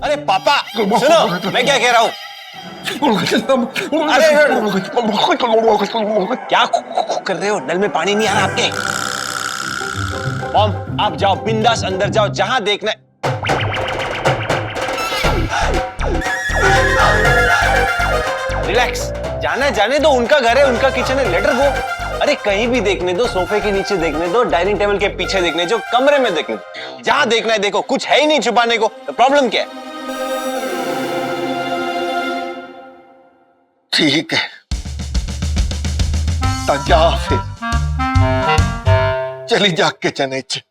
अरे पापा सुनो, मैं क्या कह रहा हूँ। अरे क्या कर रहे हो? नल में पानी नहीं आ रहा आपके? मॉम आप जाओ, बिंदास अंदर जाओ, जहां देखना है। रिलैक्स, जाने दो, उनका घर है, उनका किचन है, लेट गो। अरे कहीं भी देखने दो, सोफे के नीचे देखने दो, डाइनिंग टेबल के पीछे देखने दो, कमरे में देखने दो, जहां देखना है देखो, कुछ है ही नहीं छुपाने को। तो प्रॉब्लम क्या है? ठीक है तो जा फिर, चली जा किचन च।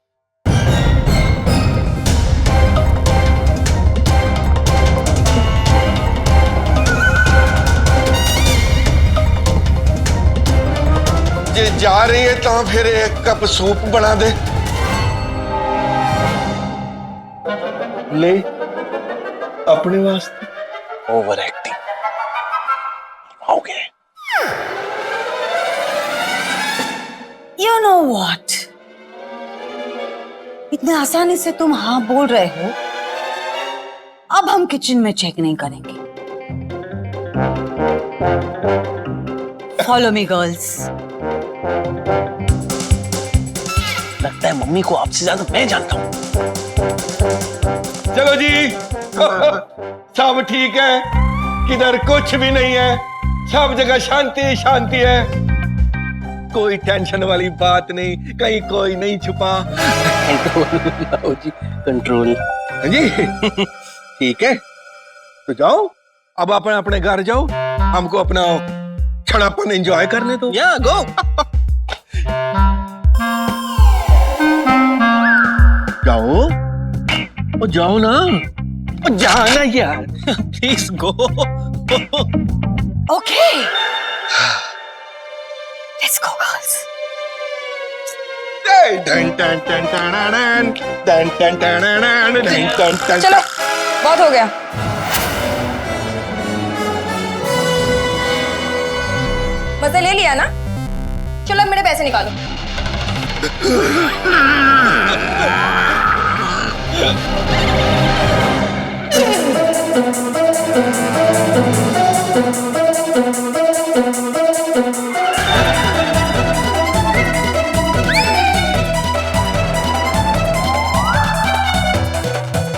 जे जा रही है तो फिर एक कप सूप बना दे। ले अपने वास्ते। ओवर एक्टिंग हो गया। You know what? इतने आसानी से तुम हाँ बोल रहे हो, अब हम किचन में चेक नहीं करेंगे। Follow me girls. लगता है मम्मी को आपसे ज्यादा मैं जानता हूँ। चलो जी सब ठीक है, किधर कुछ भी नहीं है, सब जगह शांति शांति है, कोई टेंशन वाली बात नहीं, कहीं कोई नहीं छुपा। जी कंट्रोल। हाँ जी ठीक है तो जाओ, अब अपने अपने घर जाओ, हमको अपना छड़ापन एंजॉय करने दो। या गो। जाओ ओ जाओ ना, ओ जाना यार, please go. Okay. Let's go girls. चलो बहुत हो गया। मजा ले लिया ना? चलो अब मेरे पैसे निकालो।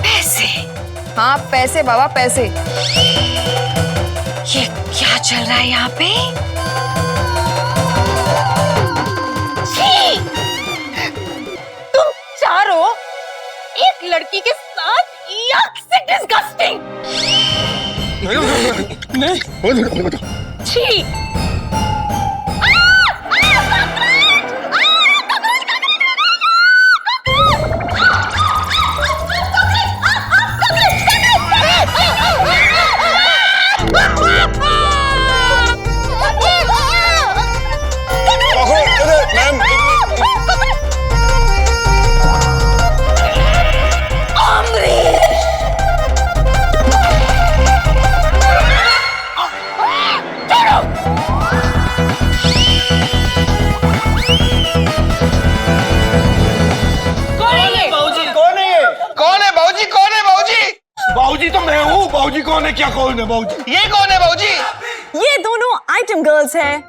पैसे? हाँ पैसे बाबा पैसे। ये क्या चल रहा है यहाँ पे? छी! तुम चारों एक लड़की के साथ yuck से डिस्गस्टिंग। छी! बाबूजी तो मैं हूँ। बाबूजी कौन है? क्या कौन है बाबूजी? ये कौन है बाबूजी? ये दोनों आइटम गर्ल्स हैं,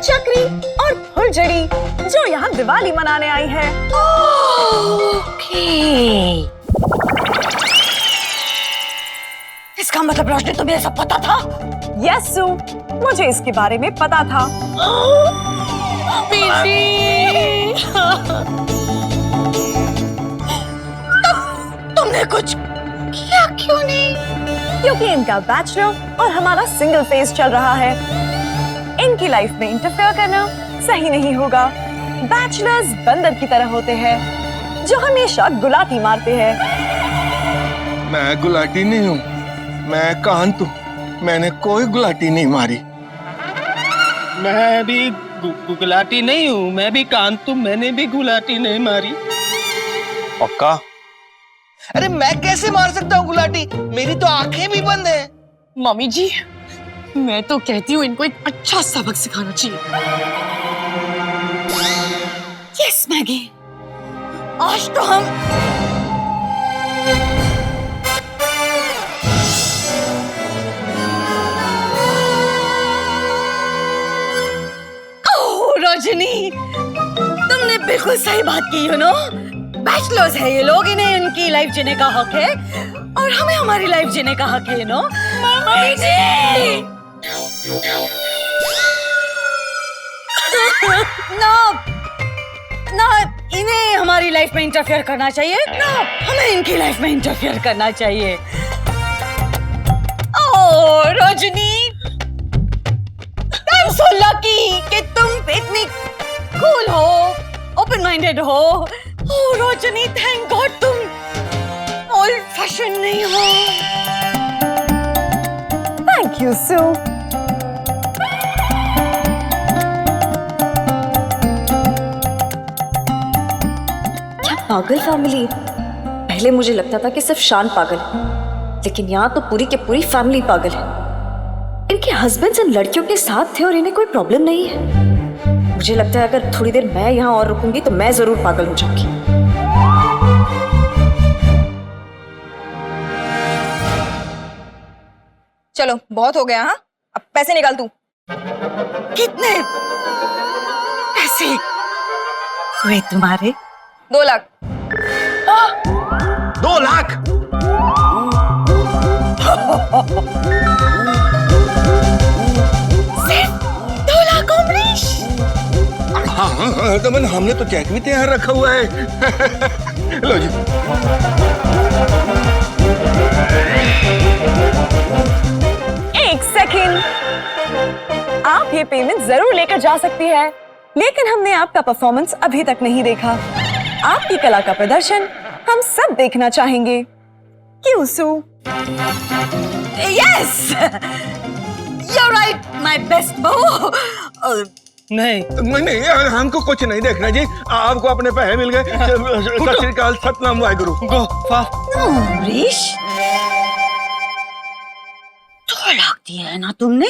चक्री और फुलझड़ी, जो यहाँ दिवाली मनाने आई है। Okay. इसका मतलब रोशनी तुम्हें ये सब पता था? यस सू, मुझे इसके बारे में पता था। तुमने कुछ किया क्यों नहीं? क्योंकि इनका बैचलर और हमारा सिंगल फेज चल रहा है। इनकी लाइफ में इंटरफेयर करना सही नहीं होगा। बैचलर्स बंदर की तरह होते हैं जो हमेशा गुलाटी मारते हैं। मैं गुलाटी नहीं हूँ, मैं कांत हूँ, मैंने कोई गुलाटी नहीं मारी। मैं भी गुलाटी नहीं हूँ, मैं भी कांत हूँ, मैंने भी गुलाटी नहीं मारी। पक्का? अरे मैं कैसे मार सकता हूँ गुलाटी? मेरी तो आंखें भी बंद है। मम्मी जी, मैं तो कहती हूँ इनको एक अच्छा सबक सिखाना चाहिए। यस मैगी, आज तो हम बिल्कुल सही बात की, यू नो। बैचलर्स है ये लोग, इन्हें उनकी लाइफ जीने का हक है और हमें हमारी लाइफ जीने का हक है, यू नो। मम्मी जी ना ना, इन्हें हमारी लाइफ में इंटरफेयर करना चाहिए ना, हमें इनकी लाइफ में इंटरफेयर करना चाहिए। ओह रजनी, I'm so lucky कि तुम इतनी कूल हो, ओपन माइंडेड हो। ओह रजनी, थैंक गॉड तुम ओल्ड फैशन नहीं हो। थैंक यू सू। पागल फैमिली। पहले मुझे लगता था कि सिर्फ शान पागल है, लेकिन यहाँ तो पूरी की पूरी फैमिली पागल है। इनके हस्बैंड्स इन लड़कियों के साथ थे और इन्हें कोई प्रॉब्लम नहीं है। मुझे लगता है अगर थोड़ी देर मैं यहाँ और रुकूंगी तो मैं जरूर पागल हो जाऊंगी। चलो बहुत हो गया, हाँ अब पैसे निकाल तू। कितने पैसे हुए तुम्हारे? 2 लाख। 2 लाख? सिर्फ 2 लाख अमरीश? हाँ, तो हमने तो चेक भी तैयार रखा हुआ है। लो जी। एक सेकंड, आप ये पेमेंट जरूर लेकर जा सकती है, लेकिन हमने आपका परफॉर्मेंस अभी तक नहीं देखा। आपकी कला का प्रदर्शन हम सब देखना चाहेंगे। क्यों सू? Yes, you're right, my best बहू। नहीं यार, हमको कुछ नहीं देखना जी, आपको अपने पैसे मिल गए। सत श्री अकाल, सतनाम वाहेगुरु। गो फाफ। अमरीश, 2 लाख दिए है ना तुमने?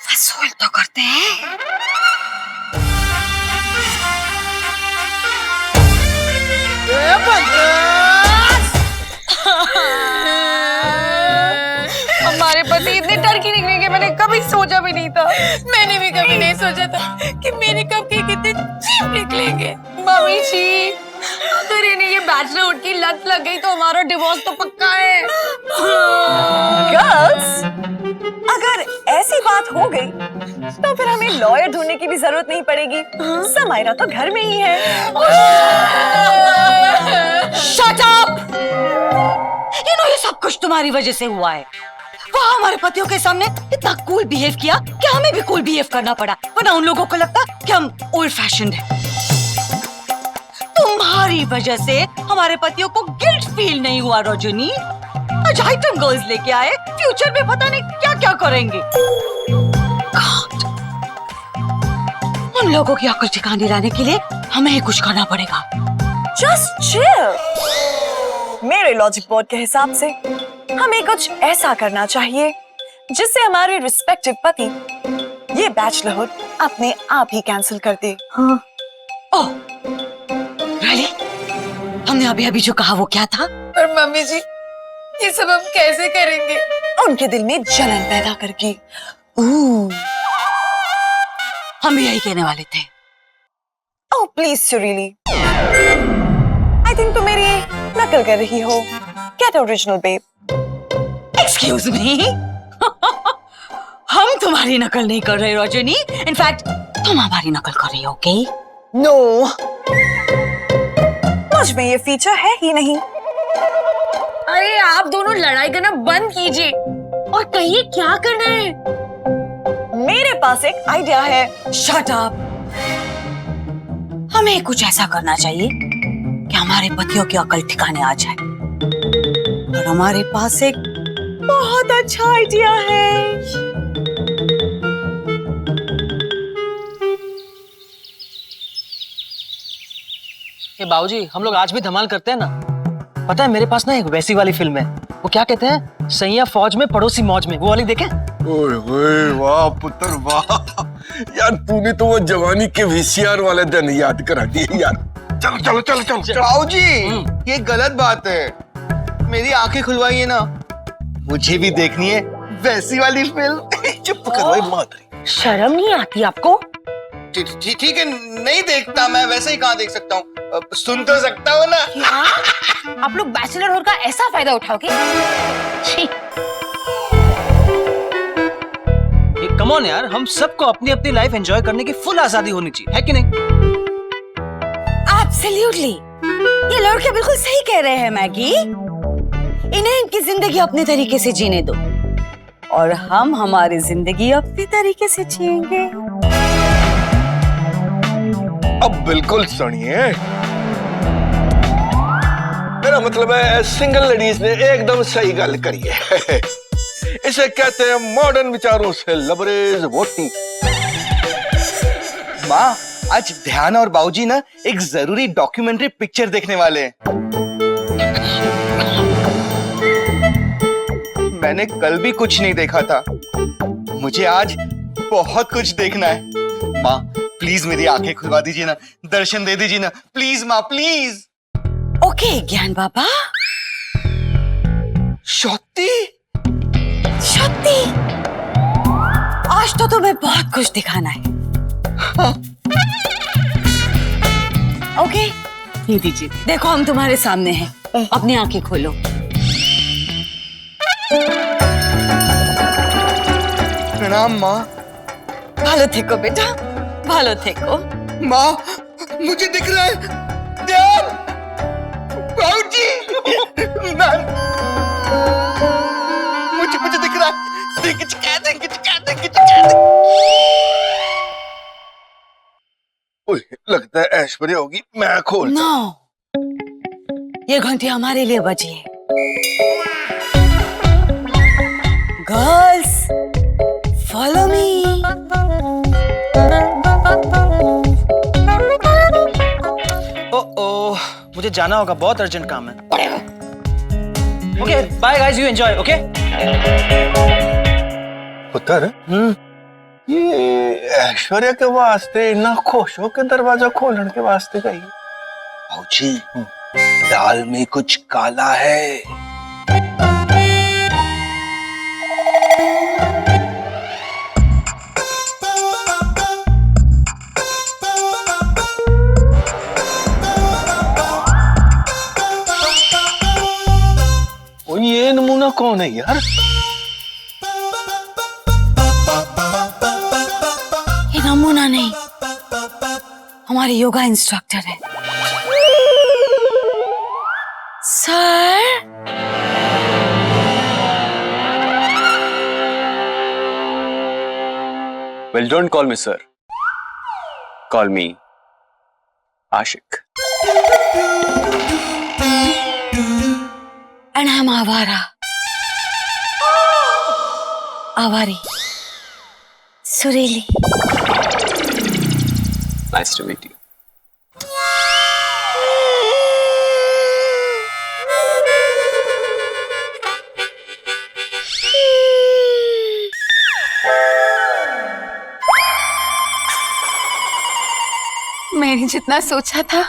वसूल तो करते हैं। हमारे पति इतने टर्की निकलेंगे मैंने कभी सोचा भी नहीं था। मैंने भी कभी नहीं सोचा था कि मेरे कप के कितने चीप निकलेंगे। मम्मी जी, अगर इन्हें ये बैचलरहुड की लत लग गई तो हमारा डिवोर्स तो पक्का है। गर्ल्स, अगर ऐसी बात हो गई तो फिर हमें लॉयर ढूंढने की भी जरूरत नहीं पड़ेगी। समायरा तो घर में ही है। Shut up! You know, ये सब कुछ तुम्हारी वजह से हुआ है। वह हमारे पतियों के सामने इतना कूल बिहेव किया कि हमें भी कूल बिहेव करना पड़ा, वरना उन लोगों को लगता कि हम ओल्ड फैशन्ड हैं। तुम्हारी वजह से हमारे पतियों को गिल्ट फील नहीं हुआ रजनी। आज आइटम गर्ल्स लेके आए, फ्यूचर में पता नहीं क्या क्या करेंगे। God. उन लोगों की अकल ठिकाने लाने के लिए हमें ही कुछ करना पड़ेगा। Just chill. मेरे लॉजिक बोर्ड के हिसाब से हमें कुछ ऐसा करना चाहिए जिससे हमारे रिस्पेक्टिव पति ये बैचलरहुड अपने आप ही कैंसिल कर दे। हाँ। ओह, really? हमने अभी अभी जो कहा वो क्या था? पर मम्मी जी, ये सब हम कैसे करेंगे? उनके दिल में जलन पैदा करके। हम भी यही कहने वाले थे। ओह प्लीज सुरीली, आई थिंक तुम मेरी नकल कर रही हो। Get original babe. Excuse me, हम तुम्हारी नकल नहीं कर रहे रजनी, इनफैक्ट तुम हमारी नकल कर रही हो। ओके? नो, मुझ में ये फीचर है ही नहीं। अरे आप दोनों लड़ाई करना बंद कीजिए और कहिए क्या करना है। मेरे पास एक आइडिया है। Shut up. हमें कुछ ऐसा करना चाहिए कि हमारे पतियों की अकल ठिकाने आ जाए, और हमारे पास एक बहुत अच्छा आइडिया है। ये बाबूजी, हम लोग आज भी धमाल करते हैं ना। पता है मेरे पास ना एक वैसी वाली फिल्म है, वो क्या कहते हैं, सैया फौज में पड़ोसी मौज में, वो वाली देखें? ओए ओए, वाह पुत्र वाह। यार तूने तो वो जवानी के वीसीआर वाले दिन याद करा दिए यार। चलो चलो चलो चलो, चलो। बाबूजी, ये गलत बात है। मेरी आंखें खुलवाइए ना, मुझे भी देखनी है वैसी वाली फिल्म। चुप करो माधुरी। शर्म नहीं आती आपको? ठीक है, नहीं देखता मैं, वैसे ही कहाँ देख सकता हूँ, सुन तो सकता हूँ ना। आप लोग बैचलर होने का ऐसा फायदा उठाओगे? छी। कम ऑन यार, हम सबको अपनी अपनी लाइफ एंजॉय करने की फुल आजादी होनी चाहिए, है कि नहीं? एब्सोल्युटली, ये लड़के बिल्कुल सही कह रहे हैं मैगी। इन्हें इनकी जिंदगी अपने तरीके से जीने दो और हम हमारी जिंदगी अपने तरीके से जिएंगे। अब बिल्कुल सुनिए, मेरा मतलब है सिंगल लेडीज ने एकदम सही गल करी है। इसे कहते हैं मॉडर्न विचारों से लबरेज वोटिंग। माँ, आज ध्यान और बाबूजी ना एक जरूरी डॉक्यूमेंट्री पिक्चर देखने वाले हैं। मैंने कल भी कुछ नहीं देखा था, मुझे आज बहुत कुछ देखना है। माँ प्लीज मेरी आंखें खुलवा दीजिए ना, दर्शन दे दीजिए ना, प्लीज माँ प्लीज। ओके ज्ञान बाबा। शक्ति, शक्ति, आज तो तुम्हें बहुत कुछ दिखाना है। ओके, ये दीजिए। देखो हम तुम्हारे सामने हैं, अपनी आंखें खोलो। प्रणाम माँ। भालो थेको बेटा, भालो थेको। माँ मुझे दिख रहा है, ध्यान, बाबूजी, मुझे दिख रहा है। ओए, लगता है ऐश्वर्या होगी, मैं खोल। नो, ये घंटी हमारे लिए बजी है। Girls, follow me. ओह, मुझे जाना होगा, बहुत अर्जेंट काम है। Okay, bye guys, you enjoy. Okay पुत्र, ये ऐश्वर्या के वास्ते इतना खुश हो के दरवाजा खोलने के वास्ते गई। बाबूजी, दाल में कुछ काला है। और ये नमूना कौन है यार? ये नमूना नहीं, हमारे योगा इंस्ट्रक्टर है। Sir, Well, don't call me sir. Call me Ashik. and I'm आवारा, आवारी, सुरीली। Nice to meet you. मैंने जितना सोचा था,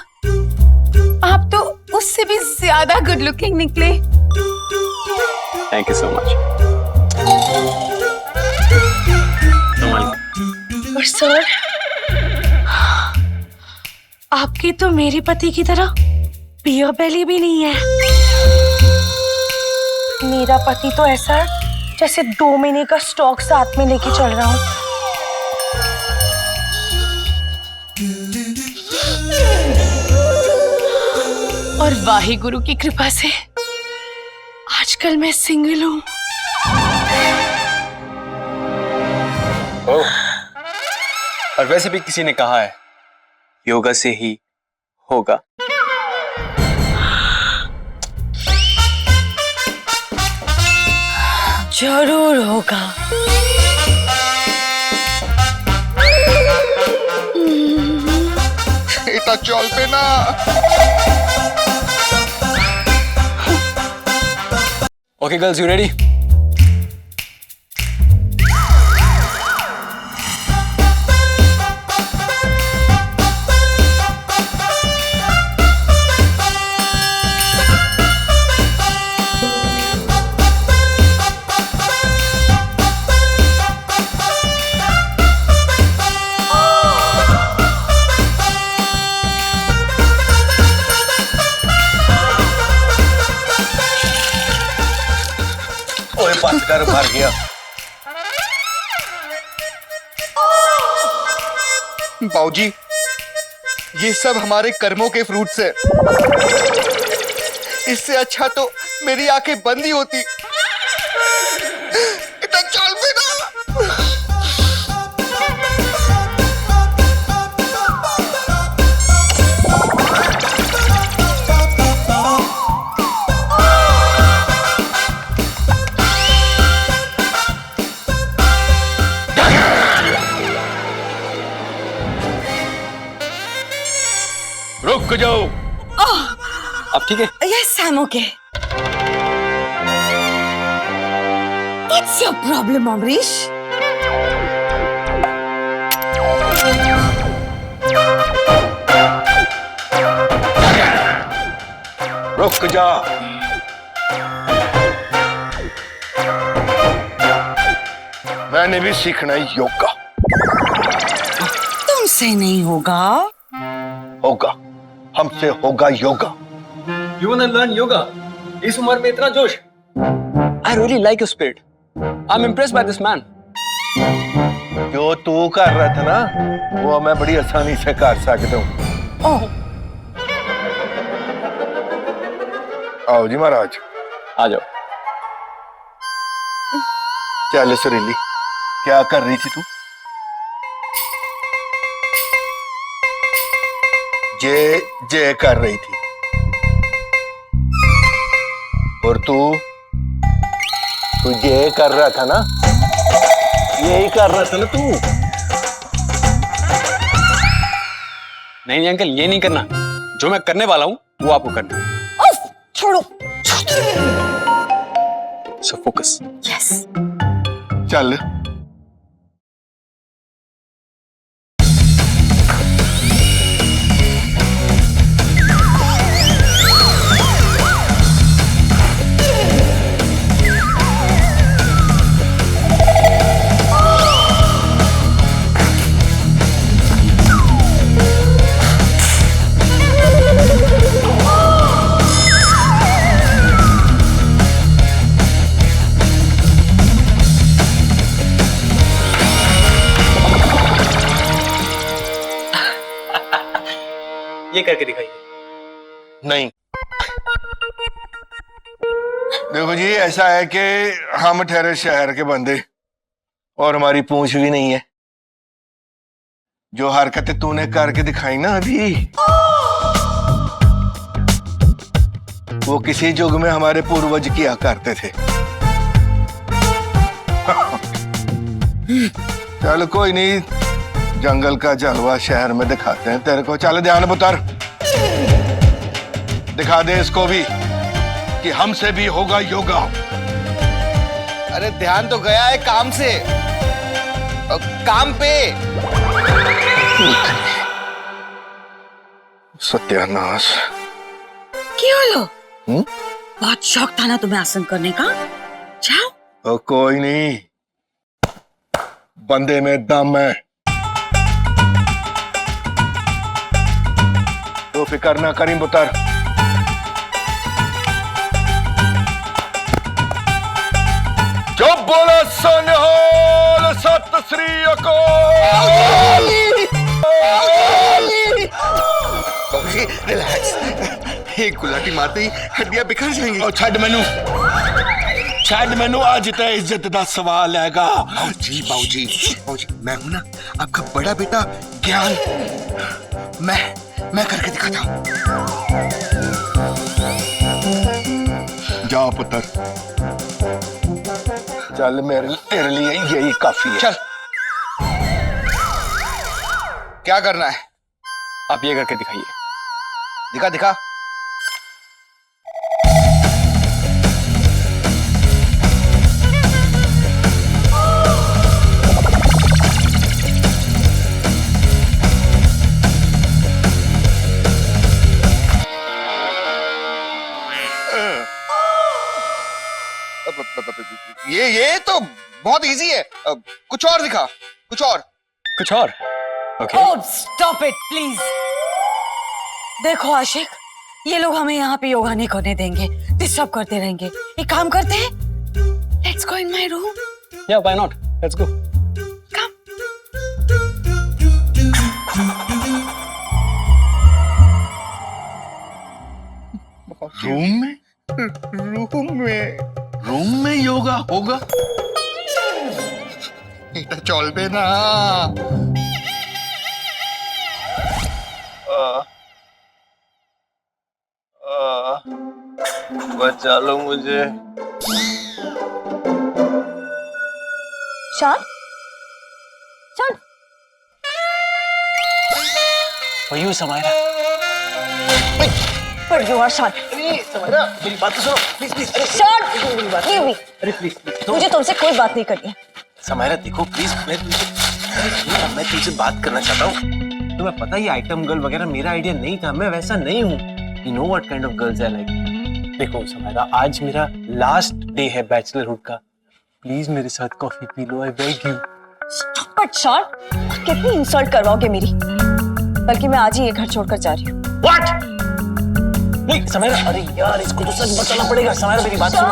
आप तो उससे भी ज्यादा गुड लुकिंग निकले। Thank you so much. और सर, आपकी तो मेरे पति की तरह बियर बेली भी नहीं है। मेरा पति तो ऐसा है जैसे 2 महीने का स्टॉक साथ में लेके चल रहा हूँ। और वाहे गुरु की कृपा से आजकल मैं सिंगल हूँ। और वैसे भी किसी ने कहा है, योगा से ही होगा। जरूर होगा। बेटा चल पे ना। Okay, girls, you ready? बस कर, मर गया। बाबूजी, ये सब हमारे कर्मों के फ्रूट्स है। इससे अच्छा तो मेरी आंखें बंद ही होती। इतना चल भी ना। रुक जाओ। अब ठीक है? Yes, I'm okay. What's your problem, Amrish? रुक जा। मैंने भी सीखना है योगा। तुमसे नहीं होगा। होगा, हमसे होगा yoga. You wanna learn yoga? इस उम्र में इतना जोश? I really like your spirit. I'm impressed by this man. जो तू कर रहा था ना, वो मैं बड़ी आसानी से कर सकता हूँ। ओह, आओ जी महाराज। आ जाओ। चल सुरीली, क्या कर रही थी तू? जे जे कर रही थी। और तू ये कर रहा था ना, यही कर रहा था ना तू। नहीं अंकल, ये नहीं करना। जो मैं करने वाला हूँ वो आपको करना है। उफ, छोड़ो। So focus. Yes. चल। ये करके दिखाइए। नहीं, देखो जी, ऐसा है कि हम ठहरे शहर के बंदे और हमारी पूंछ भी नहीं है। जो हरकतें तूने करके दिखाई ना अभी, वो किसी युग में हमारे पूर्वज किया करते थे। चल कोई नहीं, जंगल का जलवा शहर में दिखाते हैं तेरे को। चल ध्यान पुत्र, दिखा दे इसको भी कि हमसे भी होगा योगा। अरे ध्यान तो गया है काम से, काम पे। सत्यानाश। क्यों लो? बहुत शौक था ना तुम्हें आसन करने का? जाओ। और कोई नहीं, बंदे में दम है, तो फिक्र ना करी पुत्र। जो बोला सनहोल सत श्री अकाल। रिलैक्स, एक गुलाटी मारते ही हड्डियां बिखर जाएंगी। और छड़ मैनू आज तक इज्जत का सवाल हैगा। बाबूजी बाबूजी बाबूजी, मैं हूं ना आपका बड़ा बेटा ज्ञान। मैं करके दिखाता हूं। जा पुत्र, चल, मेरे लिए यही काफी है। चल, क्या करना है? आप ये करके दिखाइए। दिखा दिखा। ये तो बहुत इजी है। कुछ और दिखा, कुछ और। Okay. Oh, stop it, please. देखो आशिक, ये लोग हमें यहाँ पे योगा नहीं करने देंगे, डिस्टर्ब करते रहेंगे। एक काम करते हैं, Let's go in my room. Yeah, why not? Let's go. Room में योगा होगा? এটা চলবে না। बचा लो मुझे। शान, शान, For you, Samaira. but you are Shaन. Samaira, मेरी बात तो सुनो, please, please. अरे शान, leave me. अरे please, please. मुझे तुमसे कोई बात नहीं करनी है। समायरा देखो प्लीज, मैं तुमसे बात करना चाहता हूँ। तुम्हें पता ही आइटम गर्ल वगैरह मेरा आइडिया नहीं था, मैं वैसा नहीं हूँ। You know what kind of girls I like. देखो समायरा, आज मेरा लास्ट डे है बैचलरहुड का। प्लीज मेरे साथ coffee P low, I beg you. But शान, कितनी इंसल्ट करवाओगे मेरी? बल्कि मैं आज ही ये घर छोड़कर जा रही हूँ। What? नहीं समायरा, अरे यार इसको तो सच बताना पड़ेगा। समायरा मेरी बात सुनो।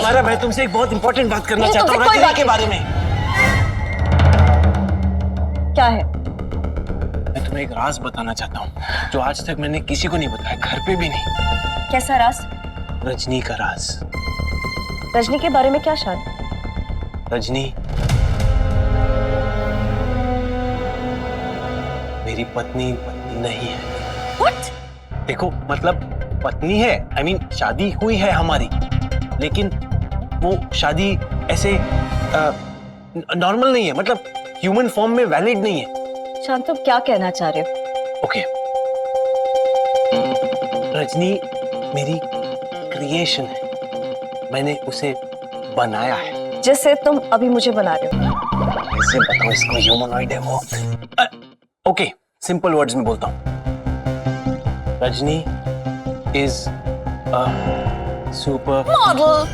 समायरा, मैं तुमसे एक बहुत इंपॉर्टेंट बात करना चाहता हूँ रजनी के बारे में। क्या है? मैं तुम्हें एक राज बताना चाहता हूँ जो आज तक मैंने किसी को नहीं बताया, घर पे भी नहीं। कैसा राज? रजनी का राज। रजनी के बारे में क्या शान? रजनी मेरी पत्नी नहीं है। What? देखो मतलब पत्नी है, I mean शादी हुई है हमारी, लेकिन वो शादी ऐसे नॉर्मल नहीं है, मतलब ह्यूमन फॉर्म में वैलिड नहीं है। शान, तुम क्या कहना चाह रहे हो? ओके, रजनी मेरी क्रिएशन है, मैंने उसे बनाया है। जिससे तुम अभी मुझे बना रहे हो। कैसे बताओ इसको, ह्यूमनॉइड है वो। ओके, सिंपल वर्ड्स में बोलता हूँ। Rajni is a super model.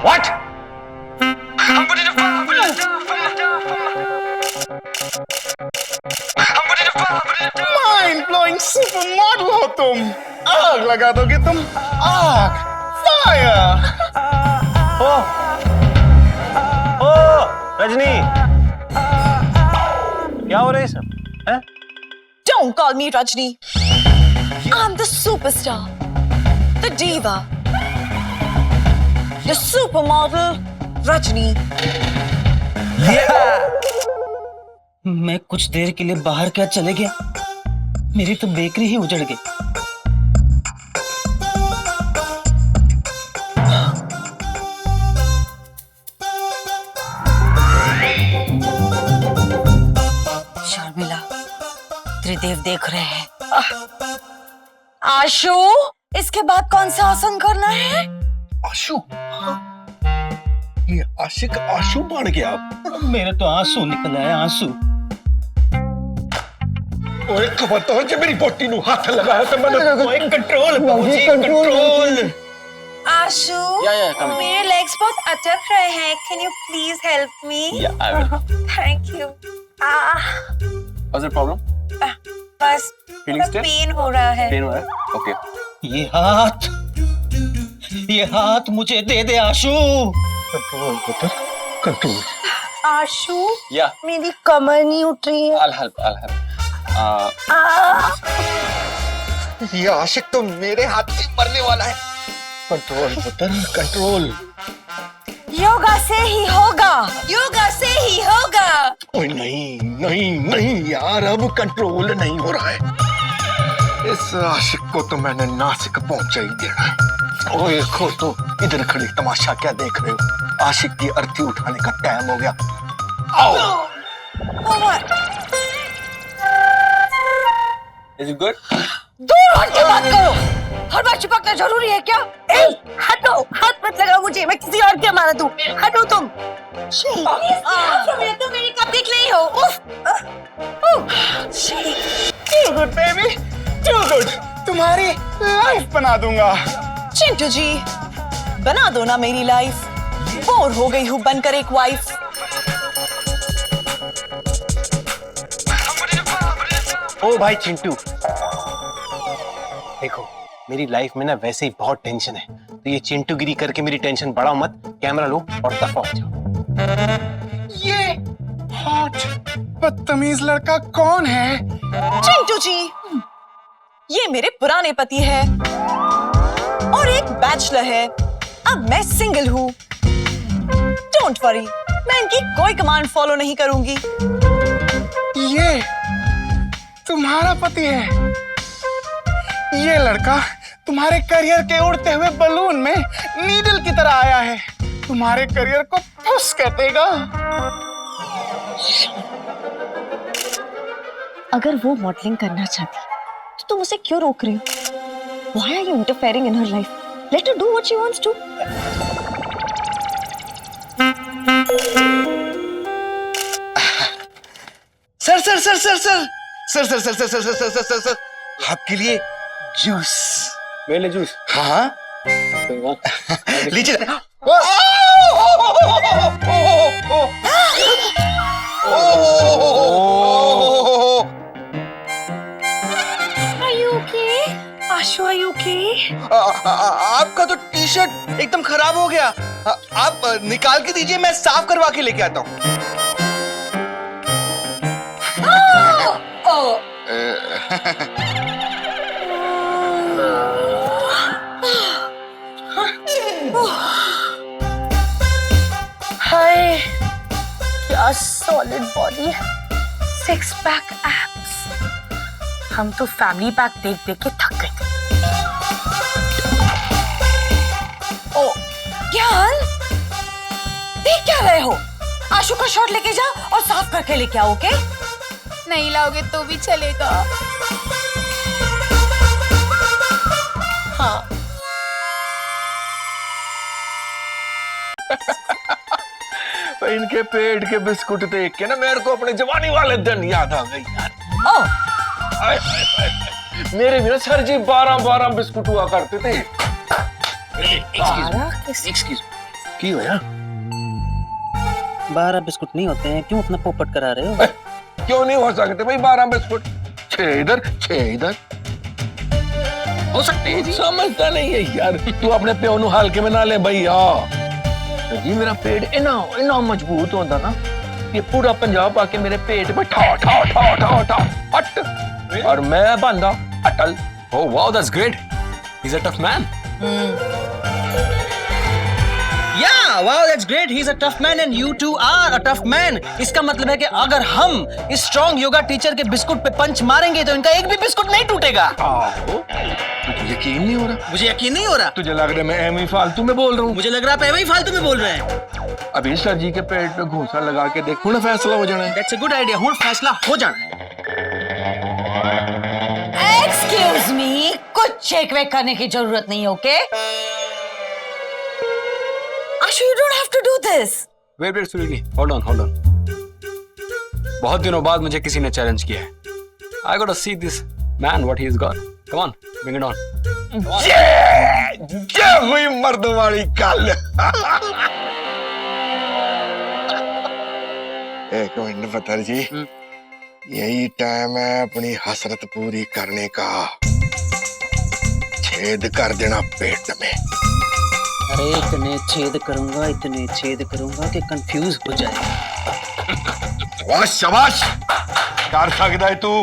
What? Mind blowing super model हो तुम। आग लगा दोगे तुम, आग, फायर। ओ रजनी, क्या हो रहा है सब? हैं? Don't call me Rajni. I'm the superstar, the diva, the supermodel, Rajni. मैं कुछ देर के लिए बाहर क्या चले गया, मेरी तो बेकरी ही उजड़ गई। शर्मिला, त्रिदेव देख रहे हैं। आशु, इसके बाद कौन सा आसन करना है? आशु? ये आशिक आशु बन गया। मेरे तो आंसू निकल आए, आंसू। ओए खबरदार, जो मेरी बोटी नु हाथ लगाया तो मैंने कंट्रोल, कंट्रोल। आशु, मेरे लेग्स बहुत अटक रहे हैं। Can you please help me? Yeah, I will. Thank you. What's the problem? बस Feeling stiff? पेन हो रहा है। पेन हो रहा है? Okay. ये हाथ मुझे दे दे आशु। कंट्रोल पुत्र, कंट्रोल। आशु, Yeah, मेरी कमर नहीं उठ रही है। I'll help. ये आशिक तो मेरे हाथ से मरने वाला है। कंट्रोल पुत्र, कंट्रोल। योगा से ही होगा। योगा से ही होगा। ओए नहीं नहीं नहीं यार, अब कंट्रोल नहीं हो रहा है। इस आशिक को तो मैंने नासिक पहुंचा ही देना है। ओए खो तो इधर खड़ी तमाशा क्या देख रहे हो? आशिक की अर्थी उठाने का टाइम हो गया। आओ। Is it good? दूर हट के बात करो। हर बार चिपकना जरूरी है क्या? हटो, हाथ मत लगाओ मुझे, मैं किसी और के मारा दूं। हटो तुम। तुम मेरी कब देख रही हो? Too good baby, too good। तुम्हारी लाइफ बना दूंगा। चिंटू जी, बना दो ना मेरी लाइफ। बोर हो गई हूँ बनकर एक वाइफ। ओ भाई चिंटू, देखो मेरी लाइफ में ना वैसे ही बहुत टेंशन है, तो ये चिंटूगिरी करके मेरी टेंशन बढ़ाओ मत। कैमरा लो और दफा हो जाओ। ये हॉट बदतमीज लड़का कौन है? चिंटू जी, ये मेरे पुराने पति है और एक बैचलर है। अब मैं सिंगल हूँ। डोंट वरी, मैं इनकी कोई कमांड फॉलो नहीं करूंगी। ये तुम्हारा पति है? ये लड़का तुम्हारे करियर के उड़ते हुए बलून में नीडल की तरह आया है, तुम्हारे करियर को पुश कर देगा। अगर वो मॉडलिंग करना चाहती तो तुम उसे क्यों रोक रही हो? Why are you interfering in her life? Let her do what she wants to. Sir sir sir sir sir sir sir sir sir sir sir sir sir sir आपके लिए जूस। मेरे जूस? हाँ लीजिए। आशु, are you okay? आपका तो T shirt एकदम खराब हो गया। आप निकाल के दीजिए, मैं साफ करवा के लेके आता हूँ। हाय, क्या solid body, six pack abs. हम तो फैमिली पैक देख देख के थक गए थे। ओ ज्ञान, देख क्या रहे हो? आशु का शॉट लेके जा और साफ करके लेके आओ, ओके? नहीं लाओगे तो भी चलेगा। हाँ। इनके पेट के बिस्कुट देख के ना मेरे को अपने जवानी वाले दिन याद आ गई यार। ओ, हाय, हाय, हाय। मेरे भी ना सर जी 12 बिस्कुट हुआ करते थे। एक्सक्यूज की हो यार? 12 बिस्कुट नहीं होते हैं, क्यों अपना पोपट करा रहे हो? क्यों नहीं हो सकते भाई 12 बिस्कुट? 6 इधर 6 इधर हो सकते हैं जी। समझता नहीं है यार तू अपने प्यो नु हाल के में ना ले भैया। तो जी मेरा पेट इना मजबूत होता था, ये पूरा पंजाब आके मेरे पेट पे ठा ठा ठा ठा ठा हट, और मैं बंदा अटल। Oh wow, that's great. He's a tough man. Yeah, wow, that's great. He's a tough man and you two are a tough man. इसका मतलब है कि अगर हम इस स्ट्रॉन्ग योगा टीचर के बिस्कुट पे पंच मारेंगे तो इनका एक भी बिस्कुट नहीं टूटेगा। तुझे यकीन नहीं हो रहा? मुझे यकीन नहीं हो रहा। तुझे लग रहा है मैं एम ही फालतू में बोल रहा हूँ? मुझे लग रहा है आप ही फालतू में बोल रहे हैं। अभी सर जी के पेट पे घूंसा लगा के देख, हुण फैसला हो जाना है। That's a good idea. हुण फैसला हो जाना है। एक्सक्यूज मी, कुछ चेक वेक करने की जरूरत नहीं, okay? Ashu, you don't have to do this. Wait, Surili. Hold on. बहुत दिनों बाद मुझे किसी ने चैलेंज किया है। I gotta see this man, what he's got. Come on, bring it on. ये हुई मर्द वाली गल। एक मिनट पत्थर जी, यही टाइम है अपनी हसरत पूरी करने का। छेद कर देना पेट में। अरे इतने छेद करूंगा कि कंफ्यूज हो जाए। शाबाश शाबाश, कर सकता है तू।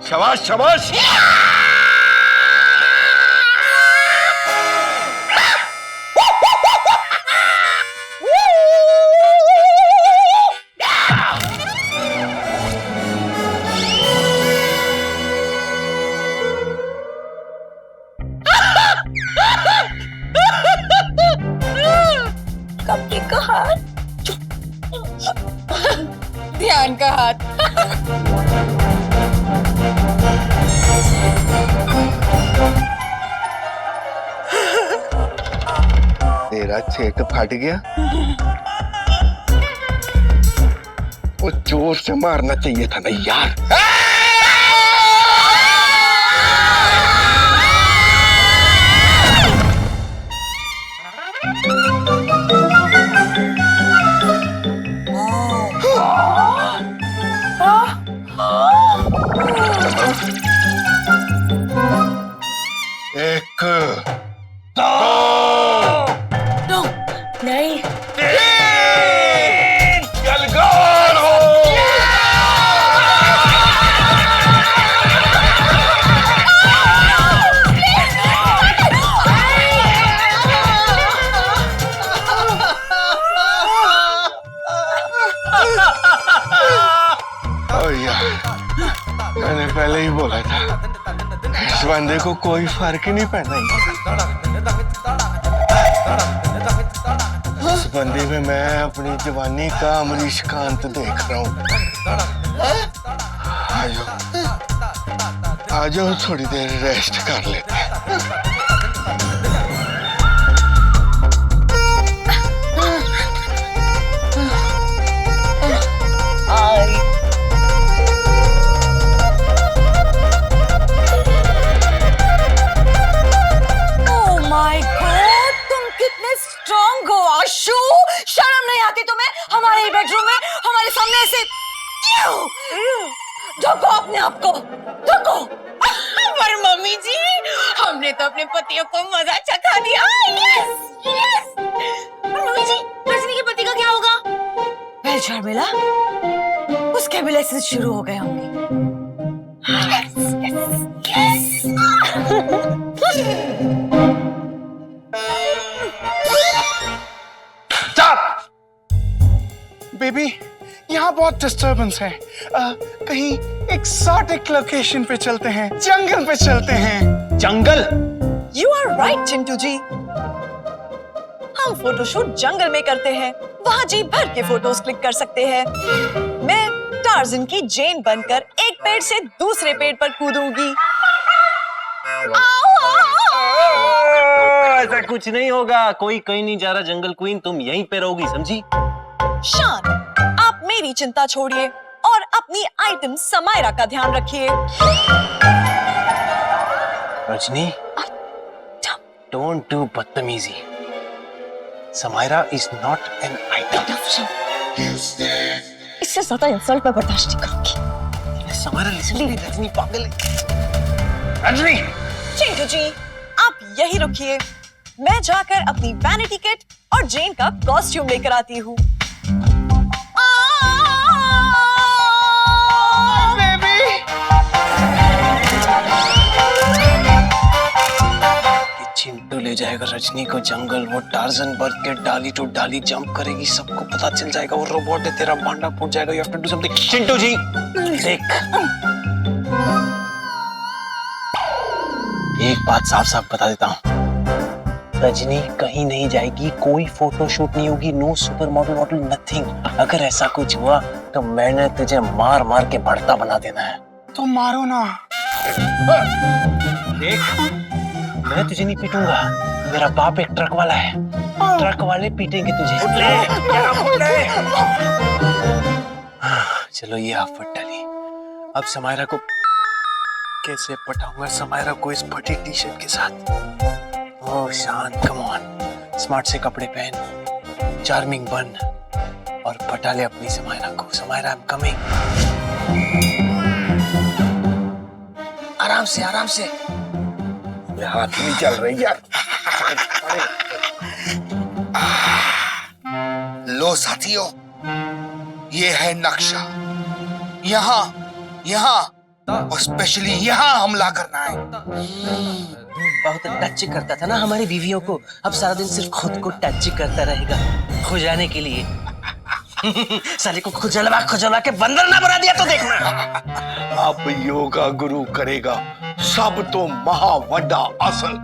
शाबाश शाबाश। कपड़े का हाथ, ध्यान का हाथ। तेरा छेद फट गया। वो जोर से मारना चाहिए था ना यार। बंदे को कोई फर्क ही नहीं पड़ना। इस बंदे में मैं अपनी जवानी का अमरीश कांत देख रहा हूँ। आ जाओ थोड़ी देर रेस्ट कर लेते हैं। स्ट्रॉन्ग हो आशु, शर्म नहीं आती तुम्हें? हमारे ही बेडरूम में हमारे सामने ऐसे ढको अपने आप को, ढको। पर मम्मी जी, हमने तो अपने पतियों को मजा चखा दिया। Yes yes. पर मम्मी जी, रजनी के पति का क्या होगा? वेल शर्मिला, उसके भी लेसन शुरू हो गए होंगे। बेबी, यहाँ बहुत डिस्टरबेंस है। कहीं एक्सोटिक लोकेशन पे चलते हैं, जंगल पे चलते हैं। जंगल? यू आर राइट चिंटू जी, हम फोटोशूट जंगल में करते हैं। वहाँ जी भर के फोटोज क्लिक कर सकते हैं। मैं टार्जन की जेन बनकर एक पेड़ से दूसरे पेड़ पर कूदूंगी। ऐसा कुछ नहीं होगा, कोई कहीं नहीं जा रहा। जंगल क्वीन, तुम यहीं पे रहोगी, समझी? शान, आप मेरी चिंता छोड़िए और अपनी आइटम समायरा का ध्यान रखिए। रजनी, डोंट डू बदतमीजी। Samaira is not an item. इससे ज्यादा इंसल्ट मैं बर्दाश्त नहीं करूंगी। समायरा लिसन, रजनी पागल है। रजनी! चिंटू जी, आप यही रुकिए, मैं जाकर अपनी वैनिटी किट और जेन का कॉस्ट्यूम लेकर आती हूँ। चिंटू ले जाएगा रजनी को जंगल, वो टार्जन बन के डाली टू डाली जंप करेगी, सबको पता चल जाएगा वो रोबोट है, तेरा भांडा फूट जाएगा। You have to do something. Chintu ji, देख, एक बात साफ साफ बता देता हूँ, रजनी कहीं नहीं जाएगी, कोई फोटो शूट नहीं होगी, नो सुपर मॉडल नथिंग। अगर ऐसा कुछ हुआ तो मैंने तुझे मार मार के भड़ता बना देना है। तो मारो ना। देख, मैं तुझे नहीं पीटूंगा, मेरा बाप एक ट्रक वाला है, ट्रक वाले पीटेंगे तुझे। चलो ये आफत डाली, अब समायरा को कैसे पटाऊंगा, समायरा को इस फटी टी शर्ट के साथ। ओह शान, कम ऑन, स्मार्ट से कपड़े पहन, चार्मिंग बन और पटा ले अपनी समायरा को। Samaira, I am coming. आराम से, आराम से, हाथ नहीं चल रही यार। लो साथियों, ये है नक्शा। यहाँ और स्पेशली यहाँ हमला करना है। बहुत टच करता था ना हमारी बीवियों को, अब सारा दिन सिर्फ खुद को टच करता रहेगा, खुजाने के लिए। साले को खुजलवा के बंदर ना बना दिया तो देखना। अब योगा गुरु करेगा सब तो महावड्डा आसन,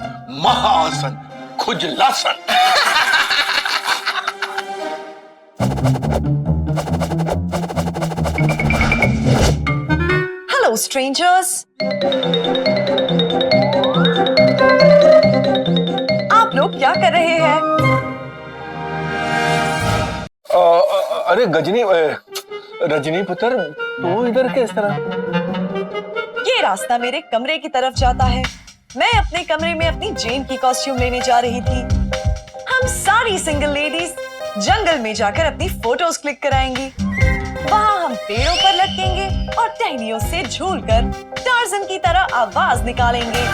महाआसन, खुजलासन। हेलो स्ट्रेंजर्स, आप लोग क्या कर रहे हैं? अरे रजनी पुत्र, तू इधर किस तरह? ये रास्ता मेरे कमरे की तरफ जाता है। मैं अपने कमरे में अपनी जेन की कॉस्ट्यूम लेने जा रही थी। हम सारी सिंगल लेडीज जंगल में जाकर अपनी फोटोज क्लिक कराएंगी। वहाँ हम पेड़ों पर लटकेंगे और टहनियों से झूलकर टार्जन की तरह आवाज निकालेंगे।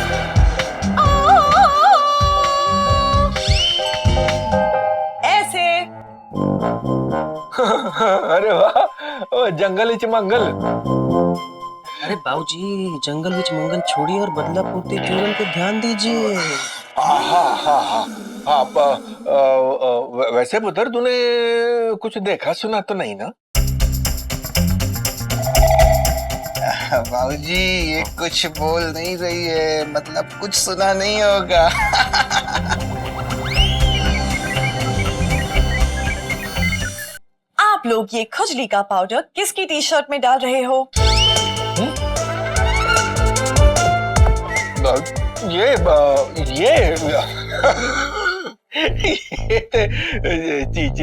ऐसे। अरे वाह, ओ जंगल इच मंगल। अरे बाबूजी, जंगल विच मंगल छोड़िए और बदलापुर के चूरन पे ध्यान दीजिए। हाँ, वैसे पुत्र तूने कुछ देखा सुना तो नहीं ना? बाबूजी ये कुछ बोल नहीं रही है, मतलब कुछ सुना नहीं होगा। आप लोग ये खुजली का पाउडर किसकी टी शर्ट में डाल रहे हो? ये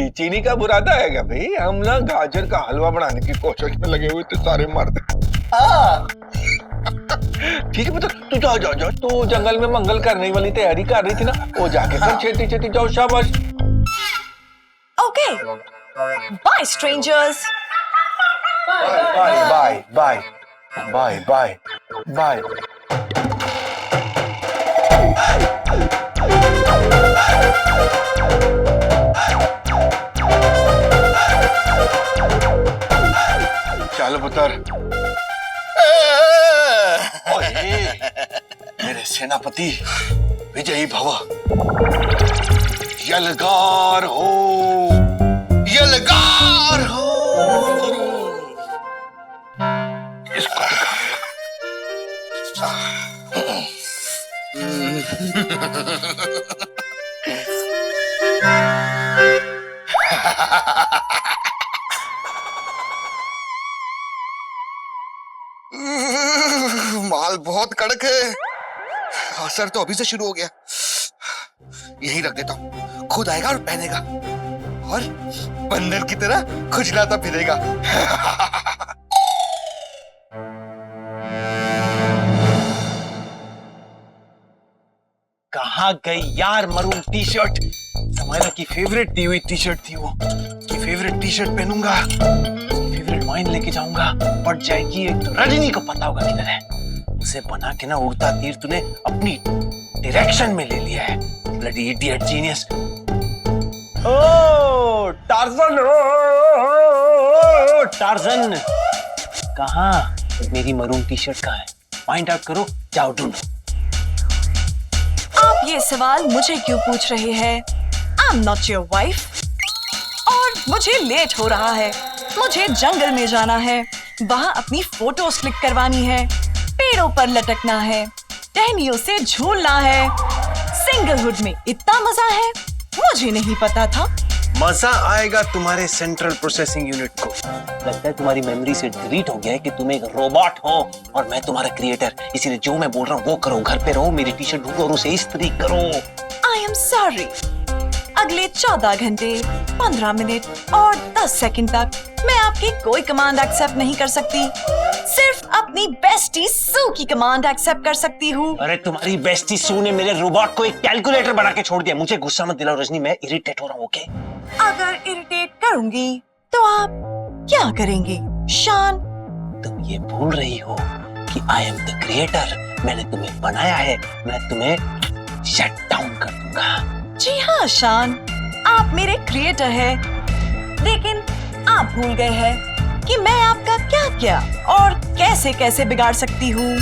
चीनी का बुरादा है क्या भाई? हम ना गाजर का हलवा बनाने की कोशिश में लगे हुए थे सारे मर्द। ठीक है पुत्र, तू जाओ जाओ जाओ, तू जंगल में मंगल करने वाली तैयारी कर रही थी ना, वो जाके कर छेती छेती जाओ, शाबाश। Okay, bye strangers. Bye bye bye bye bye bye. चलो पुत्र। मेरे सेनापति विजयी भव। यलगार हो, यलगार हो। इसको माल बहुत कड़क है, असर तो अभी से शुरू हो गया। यही रख देता हूँ, खुद आएगा और पहनेगा और बंदर की तरह खुजलाता फिरेगा। कहाँ गई यार मरून टी शर्ट? समायरा की फेवरेट दी हुई टी शर्ट थी वो। की फेवरेट टी शर्ट पहनूंगा, फेवरेट वाइन लेके जाऊंगा, पड़ जाएगी। एक तो रजनी को पता होगा किधर है। उसे बना के ना उड़ता तीर तूने अपनी डायरेक्शन में ले लिया है। Bloody idiot genius. ओ टार्जन, टार्जन कहाँ? मेरी मरून टी शर्ट कहाँ है? फाइंड आउट करो, जाओ ढूंढो। आप ये सवाल मुझे क्यों पूछ रहे हैं? I am not your wife और मुझे लेट हो रहा है। मुझे जंगल में जाना है, वहां अपनी फोटोज क्लिक करवानी है, पेड़ों पर लटकना है, टहनियों से झूलना है। सिंगलहुड में इतना मजा है, मुझे नहीं पता था। मजा आएगा तुम्हारे सेंट्रल प्रोसेसिंग यूनिट को। लगता है तुम्हारी मेमोरी से डिलीट हो गया है कि तुम एक रोबोट हो और मैं तुम्हारा क्रिएटर। इसीलिए जो मैं बोल रहा हूँ वो करो, घर पे रहो, मेरी टी शर्ट ढूंढो और उसे इस्त्री करो। I am sorry. अगले 14 घंटे 15 मिनट और 10 सेकंड तक मैं आपकी कोई कमांड एक्सेप्ट नहीं कर सकती। सिर्फ अपनी बेस्टी सू की कमांड एक्सेप्ट कर सकती हूँ। अरे तुम्हारी बेस्टी सू ने मेरे रोबोट को एक कैलकुलेटर बना के छोड़ दिया। मुझे गुस्सा मत दिलाओ रजनी, मैं इरिटेट हो रहा हूँ। ओके? अगर इरिटेट करूंगी तो आप क्या करेंगे शान? तुम ये भूल रही हो कि आई एम द क्रिएटर। मैंने तुम्हें बनाया है, मैं तुम्हें शट डाउन कर दूंगा। जी हाँ शान, आप मेरे क्रिएटर हैं, लेकिन आप भूल गए हैं कि मैं आपका क्या क्या और कैसे कैसे बिगाड़ सकती हूँ।